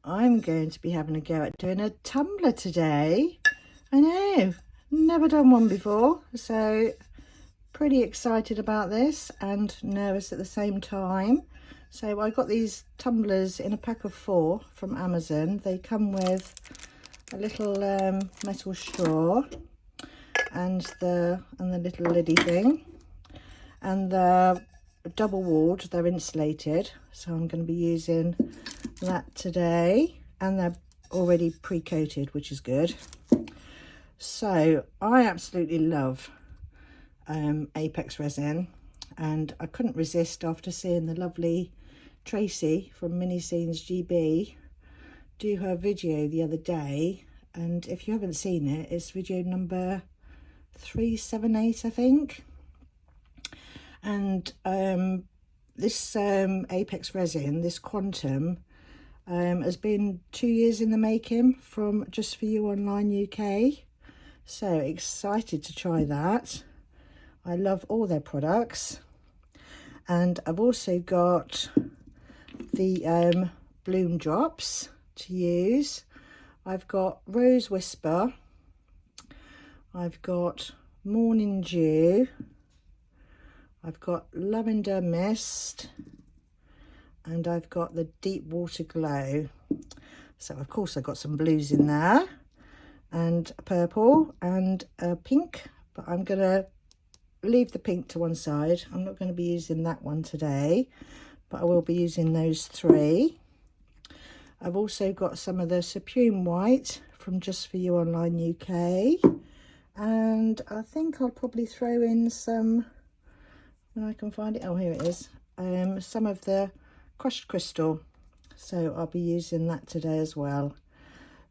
I'm going to be having a go at doing a tumbler today. I know, never done one before, so pretty excited about this and nervous at the same time. So I got these tumblers in a pack of 4 from Amazon. They come with a little metal straw and the little liddy thing, and they're double walled, they're insulated, so I'm going to be using that today, and they're already pre-coated, which is good. So I absolutely love Apex resin, and I couldn't resist after seeing the lovely Tracy from Mini Scenes GB do her video the other day. And if you haven't seen it, it's video number 378, I think. And this Apex resin, this quantum, has been 2 years in the making from Just For You Online UK. So excited to try that. I love all their products. And I've also got the bloom drops to use. I've got Rose Whisper. I've got Morning Dew. I've got Lavender Mist, and I've got the Deep Water Glow. So of course I've got some blues in there, and a purple and a pink, but I'm gonna leave the pink to one side. I'm not going to be using that one today, but I will be using those 3. I've also got some of the Supreme White from Just For You Online UK, and I think I'll probably throw in some, when I can find it, oh here it is, some of the crushed crystal, so I'll be using that today as well.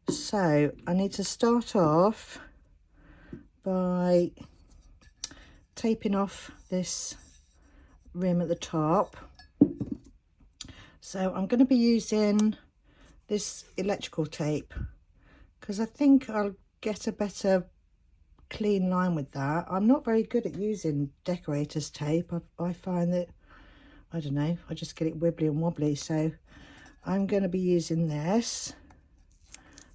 So I need to start off by taping off this rim at the top. So I'm going to be using this electrical tape because I think I'll get a better clean line with that. I'm not very good at using decorator's tape. I find that, I don't know, I just get it wibbly and wobbly, so I'm going to be using this.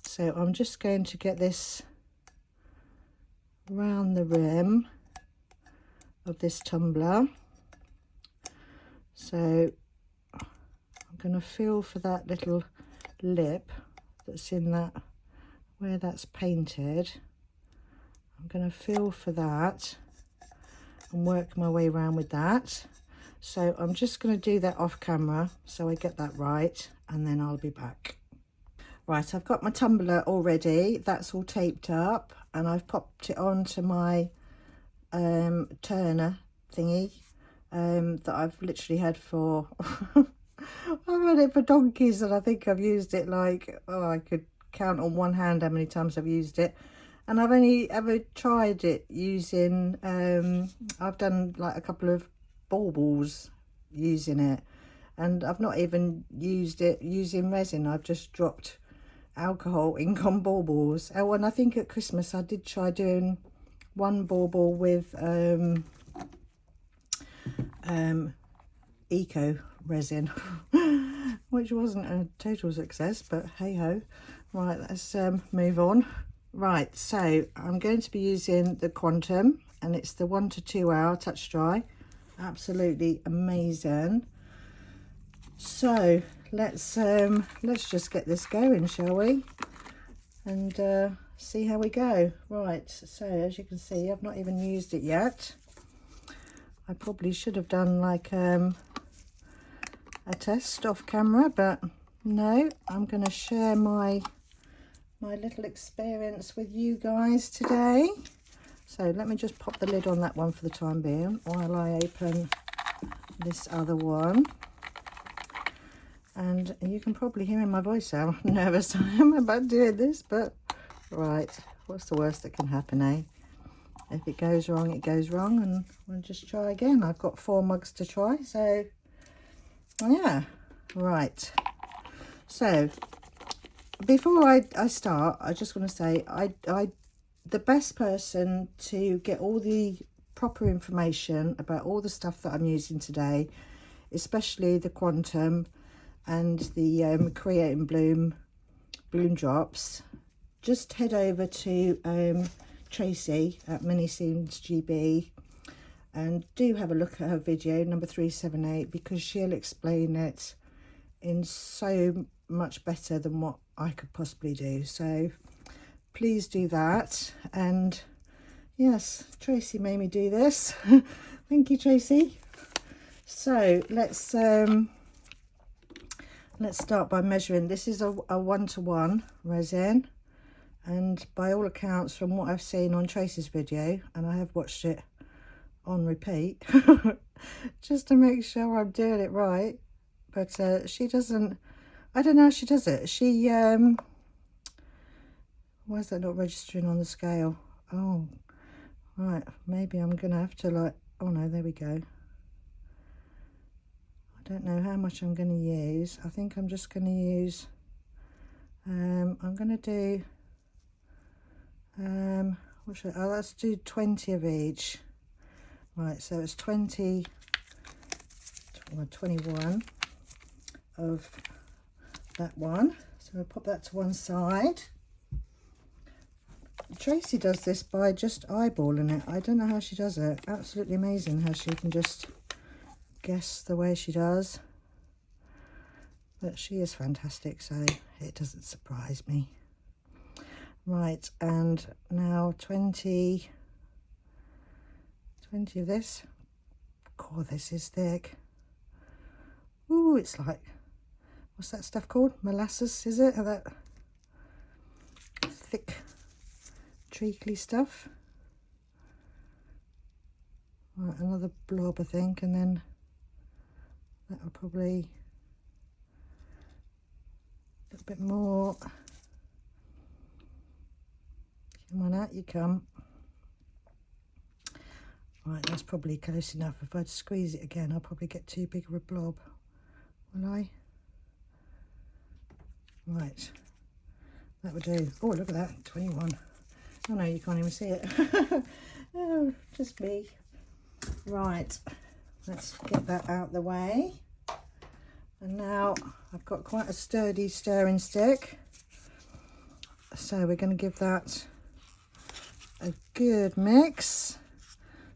So I'm just going to get this round the rim of this tumbler. So I'm going to feel for that little lip that's in that, where that's painted. I'm going to feel for that and work my way around with that. So I'm just going to do that off camera so I get that right, and then I'll be back. Right, I've got my tumbler already. That's all taped up, and I've popped it onto my turner thingy that I've literally had for I've had it for donkeys, and I think I've used it like, oh, I could count on one hand how many times I've used it. And I've only ever tried it using I've done like a couple of baubles using it, and I've not even used it using resin. I've just dropped alcohol ink on baubles. Oh, and I think at Christmas I did try doing one bauble with eco resin which wasn't a total success, but hey ho. Right, let's move on. Right, so I'm going to be using the quantum, and it's the 1 to 2 hour touch dry. Absolutely amazing. So let's just get this going, shall we, and see how we go. Right, so as you can see, I've not even used it yet. I probably should have done like a test off camera, but no, I'm going to share my little experience with you guys today. So let me just pop the lid on that one for the time being while I open this other one. And you can probably hear in my voice how nervous I am about doing this, but right, what's the worst that can happen, eh? If it goes wrong, it goes wrong, and we'll just try again. I've got 4 mugs to try, so yeah. Right, so before I start, I just want to say the best person to get all the proper information about all the stuff that I'm using today, especially the quantum and the Create and Bloom bloom drops, just head over to Tracy at Mini Seams GB and do have a look at her video number 378, because she'll explain it in so much better than what I could possibly do. So please do that. And yes, Tracy made me do this. Thank you, Tracy. So let's start by measuring. This is a 1-to-1 resin, and by all accounts, from what I've seen on Tracy's video, and I have watched it on repeat just to make sure I'm doing it right, but she doesn't, I don't know how she does it. She why is that not registering on the scale? Oh right, maybe I'm gonna have to, like, oh no, there we go. I don't know how much I'm going to use. I think I'm just going to use, I'm going to do, what should I, oh, let's do 20 of each. Right, so it's 21 of that one. So I'll pop that to one side. Tracy does this by just eyeballing it. I don't know how she does it. Absolutely amazing how she can just guess the way she does. But she is fantastic, so it doesn't surprise me. Right, and now 20 of this. God, this is thick. Ooh, it's like, what's that stuff called? Molasses, is it? That thick, treacly stuff. Right, another blob, I think, and then that will probably a little bit more. Come on out, you come. Right, that's probably close enough. If I'd squeeze it again, I'll probably get too big of a blob, will I? Right, that would do. Oh, look at that, 21. Oh no, you can't even see it. Oh, just me. Right, let's get that out the way. And now I've got quite a sturdy stirring stick, so we're going to give that a good mix.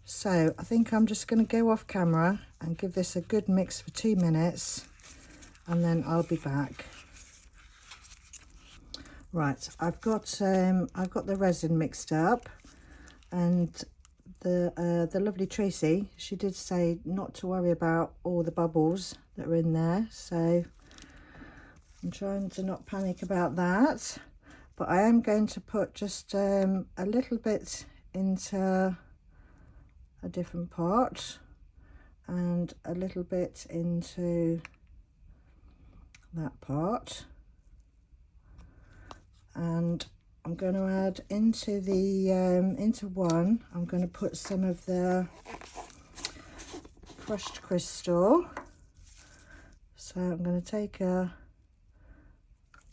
So I think I'm just going to go off camera and give this a good mix for 2 minutes, and then I'll be back. Right, I've got the resin mixed up, and the lovely Tracy, she did say not to worry about all the bubbles that are in there, so I'm trying to not panic about that. But I am going to put just a little bit into a different pot and a little bit into that pot, and I'm going to add into the into one, I'm going to put some of the crushed crystal. So I'm going to take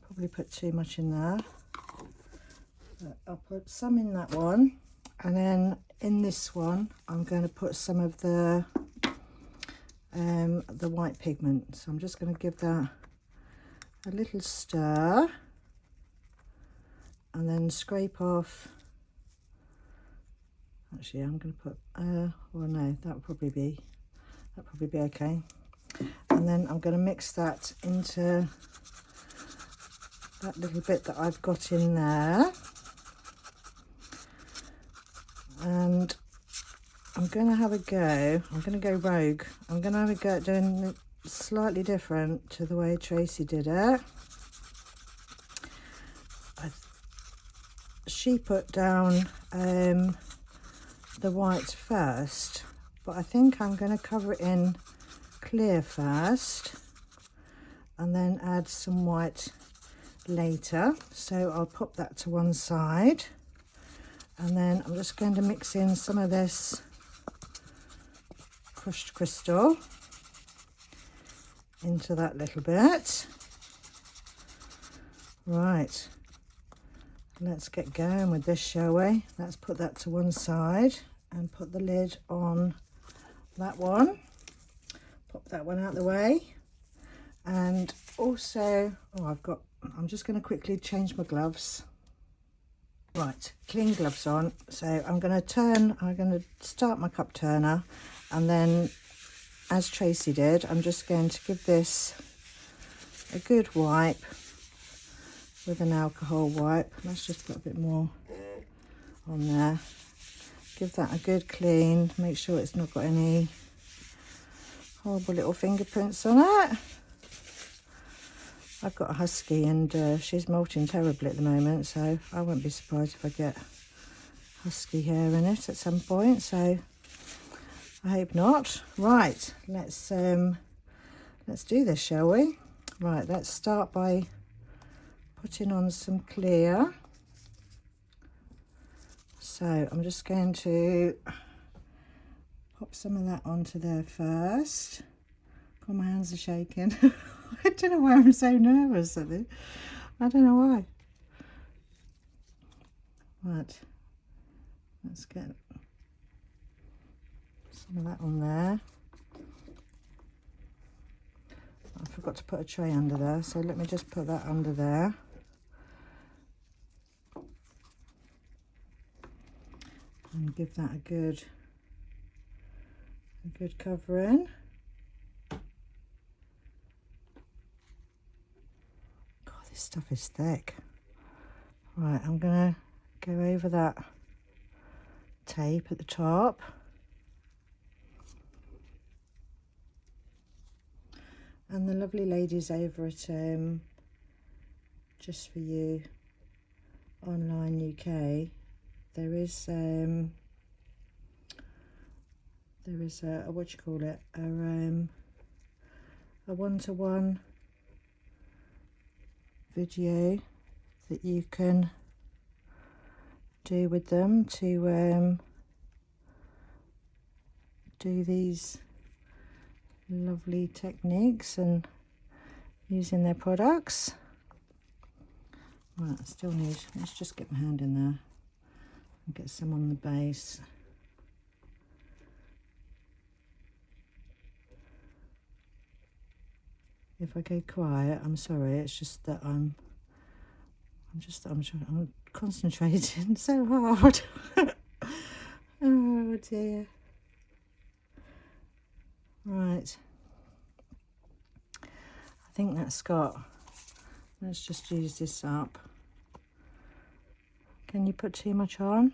probably put too much in there, but I'll put some in that one, and then in this one I'm going to put some of the white pigment. So I'm just going to give that a little stir, and then scrape off. Actually, I'm going to put well, no, that would probably be okay. And then I'm going to mix that into that little bit that I've got in there, and I'm going to have a go. I'm going to go rogue. I'm going to have a go at doing it slightly different to the way Tracy did it. She put down the white first, but I think I'm going to cover it in clear first and then add some white later. So I'll pop that to one side, and then I'm just going to mix in some of this crushed crystal into that little bit. Right, let's get going with this, shall we? Let's put that to one side and put the lid on that one. Pop that one out the way. And also, oh, I've got I'm just going to quickly change my gloves. Right, clean gloves on. So I'm going to start my cup turner, and then as Tracy did, I'm just going to give this a good wipe with an alcohol wipe. Let's just put a bit more on there. Give that a good clean, make sure it's not got any horrible little fingerprints on it. I've got a husky and she's molting terribly at the moment, so I won't be surprised if I get husky hair in it at some point, so I hope not. Right, let's do this, shall we? Right, let's start by putting on some clear. So I'm just going to pop some of that onto there first. God, my hands are shaking. I don't know why I'm so nervous at this. I don't know why. Right, let's get some of that on there. I forgot to put a tray under there, so let me just put that under there. And give that a good covering. God, this stuff is thick. Right, I'm gonna go over that tape at the top. And the lovely ladies over at Just For You Online UK, there is a what you call it, a one-to-one video that you can do with them to do these lovely techniques and using their products. Right, I still need, let's just get my hand in there and get some on the base. If I go quiet, I'm sorry, it's just that I'm concentrating so hard. Oh dear. Right, I think that's got, let's just use this up. Can you put too much on?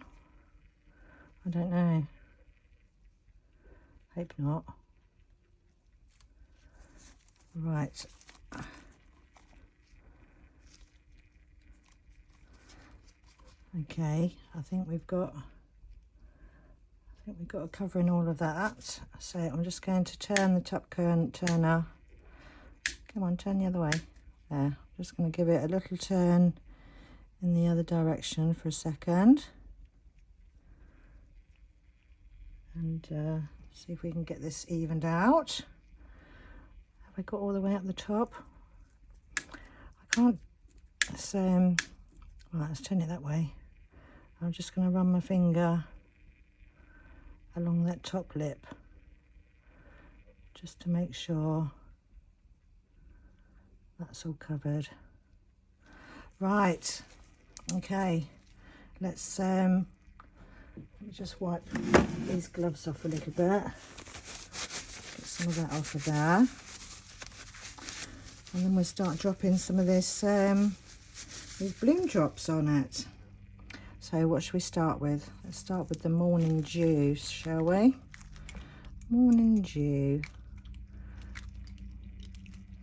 I don't know. Hope not. Right. Okay, I think we've got a covering all of that. So I'm just going to turn the top turner. Come on, turn the other way. There. I'm just going to give it a little turn in the other direction for a second. And see if we can get this evened out. Have I got all the way up the top? I can't. So, right, let's turn it that way. I'm just going to run my finger along that top lip just to make sure that's all covered. Right, okay, let's let me just wipe these gloves off a little bit, get some of that off of there, and then we'll start dropping some of this these bloom drops on it. So what should we start with? Let's start with the morning dew, shall we? Morning dew.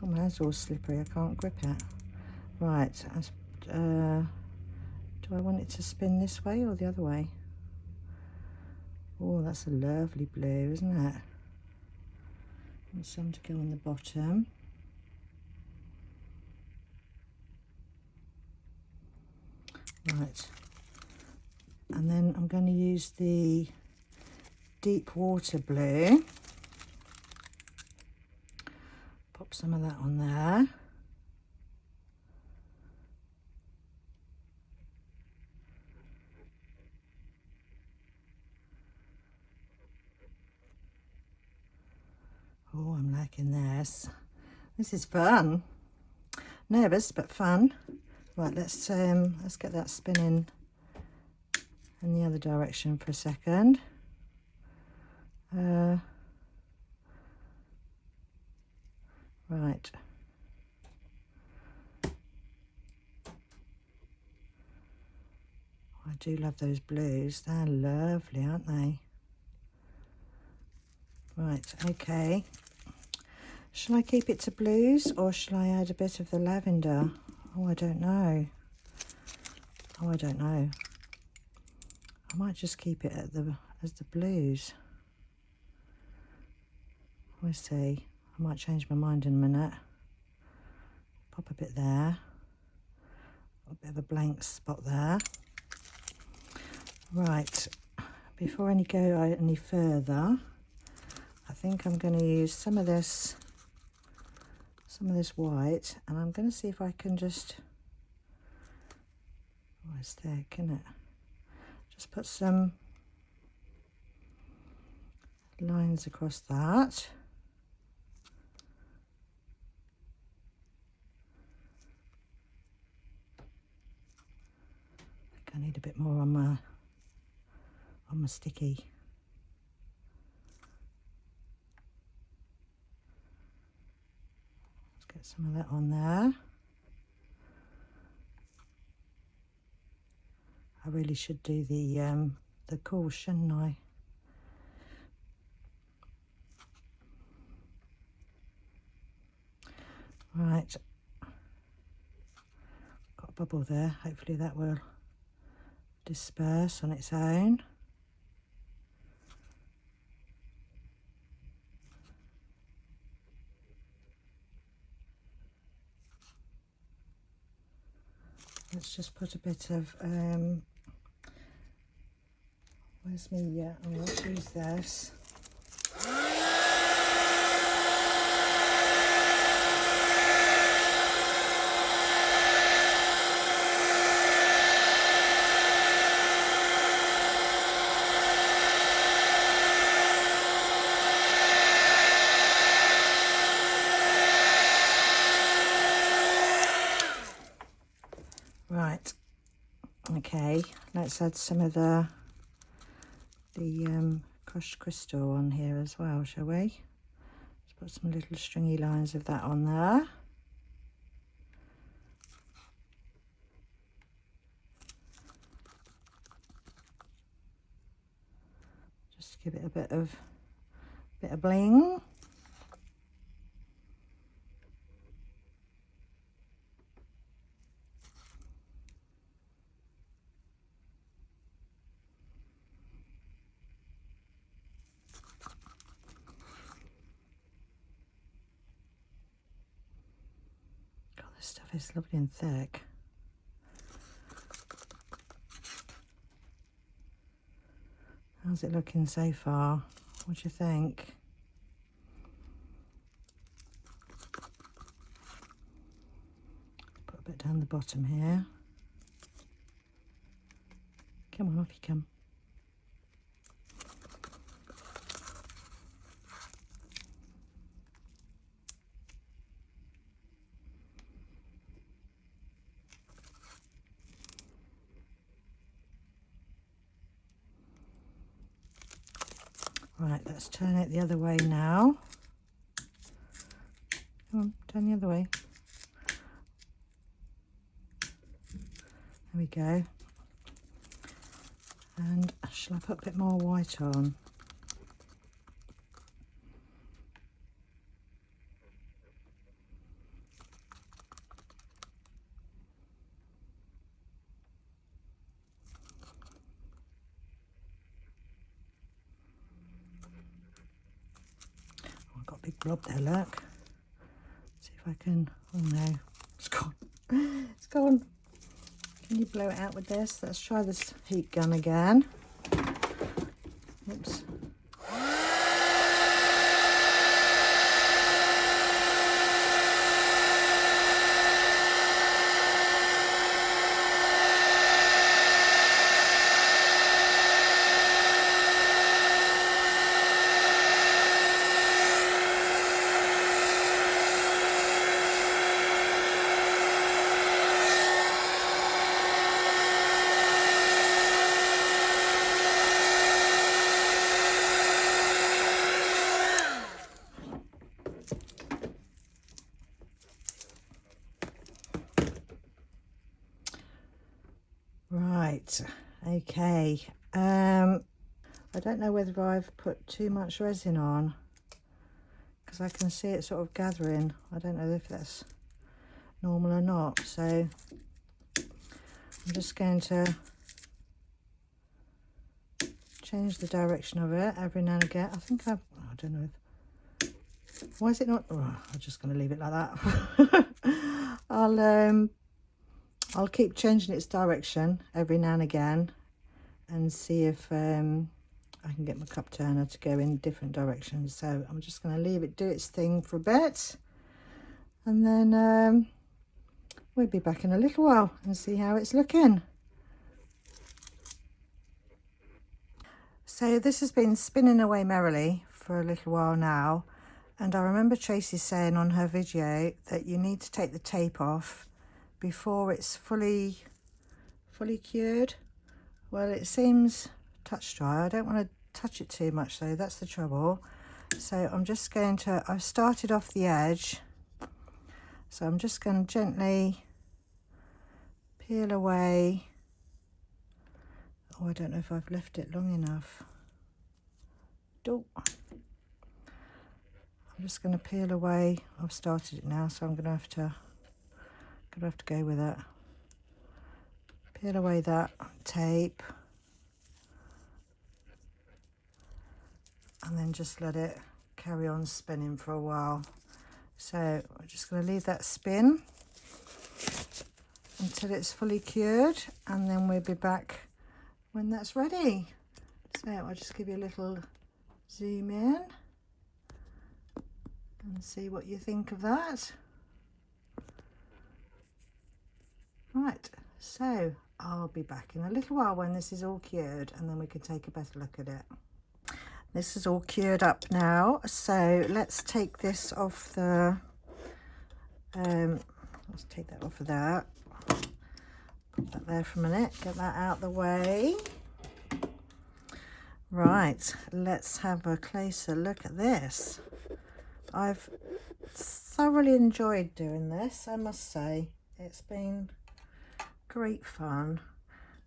Oh, my hand's all slippery, I can't grip it. Right, do I want it to spin this way or the other way? Oh, that's a lovely blue, isn't it? And some to go on the bottom. Right. And then I'm going to use the deep water blue. Pop some of that on there. Oh, I'm liking this. This is fun. Nervous but fun. Right, let's get that spinning in the other direction for a second. Right. I do love those blues. They're lovely, aren't they? Right, okay. Shall I keep it to blues or shall I add a bit of the lavender? Oh, I don't know. I might just keep it at as the blues. We'll see. I might change my mind in a minute. Pop a bit there. A bit of a blank spot there. Right. Before I go any further, I think I'm going to use some of this white, and I'm going to see if I can just, oh, it's thick, isn't it? Just put some lines across that. I think I need a bit more on my sticky. Get some of that on there. I really should do the cool, shouldn't I? Right. Got a bubble there. Hopefully that will disperse on its own. Let's just put a bit of, where's me? Yeah, oh, let's use this. Right, okay, let's add some of the crushed crystal on here as well, shall we? Let's put some little stringy lines of that on there. Just to give it a bit of bling. This stuff is lovely and thick. How's it looking so far? What do you think? Put a bit down the bottom here. Come on, off you come. Right, let's turn it the other way now. Come on, turn the other way. There we go. And shall I put a bit more white on? Big blob there, look. See if I can, oh no, it's gone. It's gone. Can you blow it out with this? Let's try this heat gun again. Oops. Right, okay. I don't know whether I've put too much resin on, because I can see it sort of gathering. I don't know if that's normal or not, so I'm just going to change the direction of it every now and again. I think I don't know if, why is it not, oh, I'm just going to leave it like that. I'll keep changing its direction every now and again and see if I can get my cup turner to go in different directions. So I'm just going to leave it do its thing for a bit, and then we'll be back in a little while and see how it's looking. So this has been spinning away merrily for a little while now, and I remember Tracy saying on her video that you need to take the tape off before it's fully cured. Well, it seems touch dry. I don't want to touch it too much though, that's the trouble. So I'm just going to, I've started off the edge, so I'm just going to gently peel away. Oh, I don't know if I've left it long enough. Oh. I'm just going to peel away. I've started it now, so I'm going to have to go with it. Peel away that tape, and then just let it carry on spinning for a while. So I'm just going to leave that spin until it's fully cured, and then we'll be back when that's ready. So I'll just give you a little zoom in and see what you think of that. Right, so I'll be back in a little while when this is all cured, and then we can take a better look at it. This is all cured up now, so let's take this off the let's take that off of that. Put that there for a minute, get that out the way. Right, let's have a closer look at this. I've thoroughly enjoyed doing this, I must say. It's been great fun.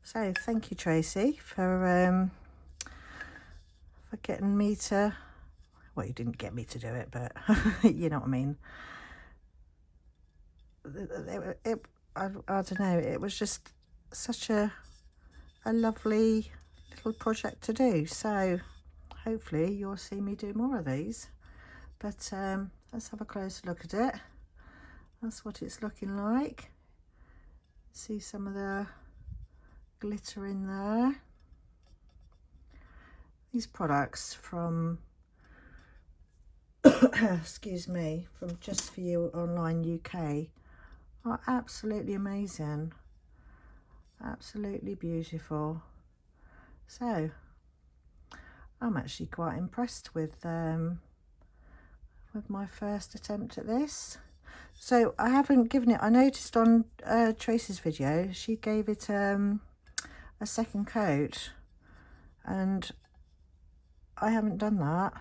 So thank you, Tracy, for getting me to, well, you didn't get me to do it, but you know what I mean. I don't know, it was just such a lovely little project to do. So hopefully you'll see me do more of these. But let's have a closer look at it. That's what it's looking like. See some of the glitter in there. These products from excuse me, from Just For You Online UK are absolutely amazing, absolutely beautiful. So I'm actually quite impressed with my first attempt at this. So I haven't given it, I noticed on Tracy's video she gave it a second coat, and I haven't done that.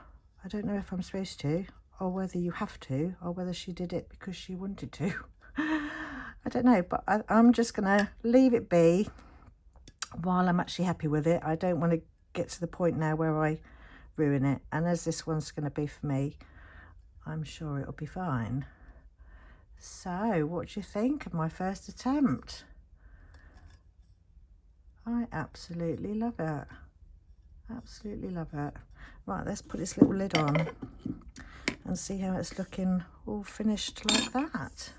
I don't know if I'm supposed to, or whether you have to, or whether she did it because she wanted to. I don't know, but I'm just gonna leave it be while I'm actually happy with it. I don't want to get to the point now where I ruin it, and as this one's going to be for me, I'm sure it'll be fine. So what do you think of my first attempt? I absolutely love it, absolutely love it. Right, let's put this little lid on and see how it's looking all finished like that.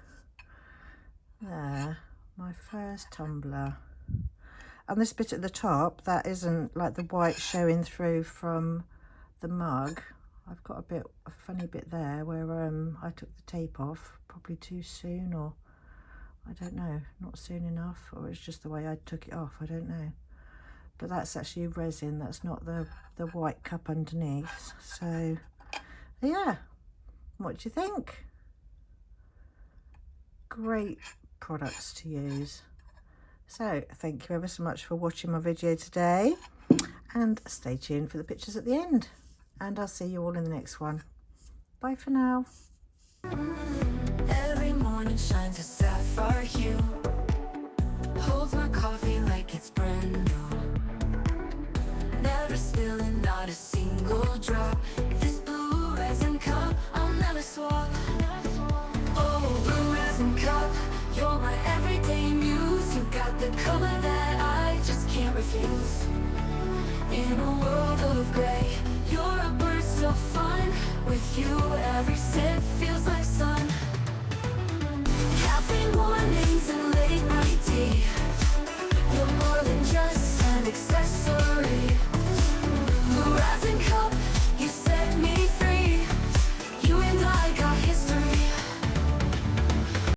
There, my first tumbler. And this bit at the top, that isn't like the white showing through from the mug. I've got a funny bit there where I took the tape off probably too soon, or I don't know, not soon enough, or it's just the way I took it off, I don't know. But that's actually resin, that's not the white cup underneath. So yeah, what do you think? Great products to use. So thank you ever so much for watching my video today, and stay tuned for the pictures at the end, and I'll see you all in the next one. Bye for now. Every morning shines a sapphire hue, holds my coffee like it's will drop. This blue resin cup, I'll never swap. Oh, blue resin cup, you're my everyday muse. You got the color that I just can't refuse. In a world of gray, you're a burst of fun. With you, every sip feels like sun.